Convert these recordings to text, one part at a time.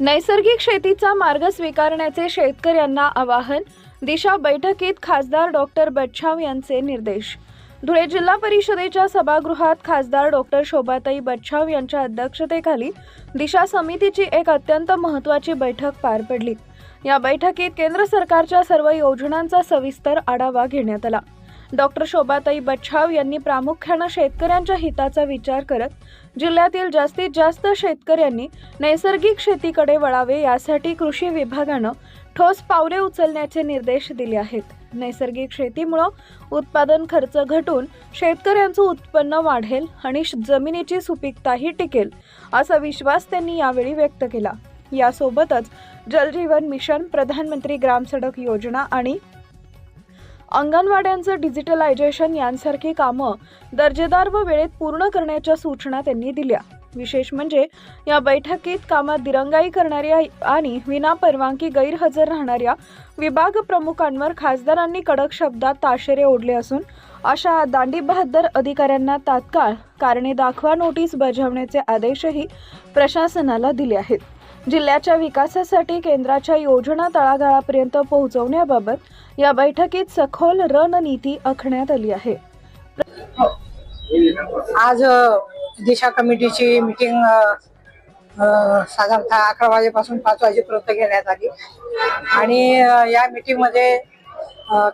नैसर्गिक शेतीचा मार्ग स्वीकारण्याचे शेतकऱ्यांना आवाहन। दिशा बैठकीत खासदार डॉक्टर बच्छाव यांचे निर्देश। धुळे जिल्हा परिषदेच्या सभागृहात खासदार डॉक्टर शोभाताई बच्छाव यांच्या अध्यक्षतेखाली दिशा समितीची एक अत्यंत महत्त्वाची बैठक पार पडली। या बैठकीत केंद्र सरकारच्या सर्व योजनांचा सविस्तर आढावा घेण्यात आला। डॉक्टर शोभाताई बच्छाव यांनी प्रामुख्याने शेतकऱ्यांच्या हिताचा विचार करत जिल्ह्यातील जास्तीत जास्त शेतकऱ्यांनी नैसर्गिक शेतीकडे वळावे यासाठी कृषी विभागाने ठोस पावले उचलण्याचे निर्देश दिले आहेत। नैसर्गिक शेतीमुळे उत्पादन खर्च घटून शेतकऱ्यांचे उत्पन्न वाढेल आणि जमिनीची सुपीकताही टिकेल असा विश्वास त्यांनी यावेळी व्यक्त केला। यासोबतच जलजीवन मिशन, प्रधानमंत्री ग्राम सडक योजना आणि अंगणवाड्यांचं डिजिटलायझेशन यांसारखी कामं दर्जेदार व वेळेत पूर्ण करण्याच्या सूचना त्यांनी दिल्या। विशेष म्हणजे या बैठकीत कामात दिरंगाई करणाऱ्या आणि विनापरवानगी गैरहजर राहणाऱ्या विभाग प्रमुखांवर खासदारांनी कडक शब्दात ताशेरे ओढले असून अशा दांडीबहाद्दर अधिकाऱ्यांना तात्काळ कारणे दाखवा नोटीस बजावण्याचे आदेशही प्रशासनाला दिले आहेत। जिल्ह्याच्या विकासासाठी केंद्राच्या योजना तळागाळापर्यंत पोहोचवण्याबाबत या बैठकीत सखोल रणनीती आखण्यात आली आहे। आज दिशा कमिटीची मीटिंग साधारणतः 11 वाजेपासून 5 वाजेपर्यंत घेण्यात आली आणि या मीटिंग मध्ये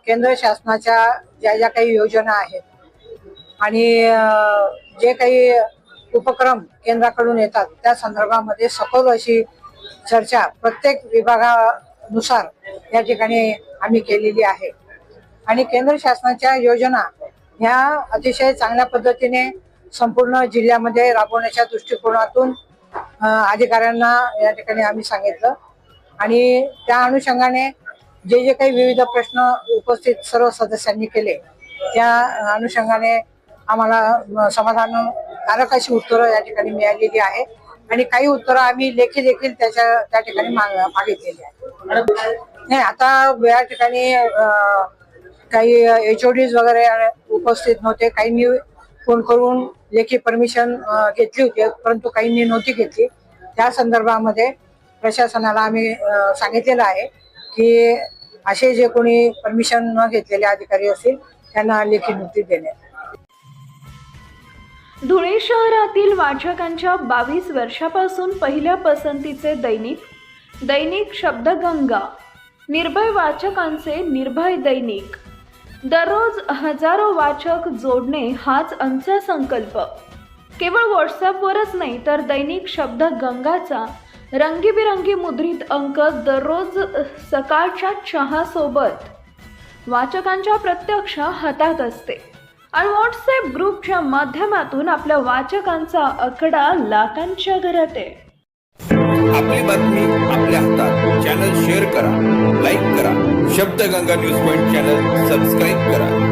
केंद्र शासनाच्या ज्या काही योजना आहेत आणि जे काही उपक्रम केंद्राकडून येतात त्या संदर्भामध्ये सखोल अशी चर्चा प्रत्येक विभागानुसार या ठिकाणी आम्ही केलेली आहे आणि केंद्र शासनाच्या योजना ह्या अतिशय चांगल्या पद्धतीने संपूर्ण जिल्ह्यामध्ये राबवण्याच्या दृष्टिकोनातून अधिकाऱ्यांना या ठिकाणी आम्ही सांगितलं आणि त्या अनुषंगाने जे काही विविध प्रश्न उपस्थित सर्व सदस्यांनी केले त्या अनुषंगाने आम्हाला समाधानकारक अशी उत्तरं या ठिकाणी मिळालेली आहे आणि काही उत्तरं आम्ही लेखी देखील त्या ठिकाणी मागितलेली आहे। नाही, आता या ठिकाणी काही HODs वगैरे उपस्थित नव्हते, काहींनी फोन करून लेखी परमिशन घेतली होती परंतु काहींनी नव्हती घेतली। त्या संदर्भामध्ये प्रशासनाला आम्ही सांगितलेलं आहे की असे जे कोणी परमिशन न घेतलेले अधिकारी असतील त्यांना लेखी नोटीस देण्यात। धुळे शहरातील वाचकांच्या 22 वर्षापासून पहिल्या पसंतीचे दैनिक शब्दगंगा, निर्भय वाचकांचे निर्भय दैनिक, दररोज हजारो वाचक जोडणे हाच आमचा संकल्प। केवळ व्हॉट्सअपवरच नाही तर दैनिक शब्दगंगाचा रंगीबिरंगी मुद्रित अंक दररोज सकाळच्या चहासोबत वाचकांच्या प्रत्यक्ष हातात असते आणि व्हॉट्सअप ग्रुपच्या माध्यमातून आपल्या वाचकांचा आकडा लाखांच्या घरात आहे। आपली बातमी आपल्या हातात। चॅनल शेअर करा, लाईक करा, Shabdganga news point channel subscribe करा।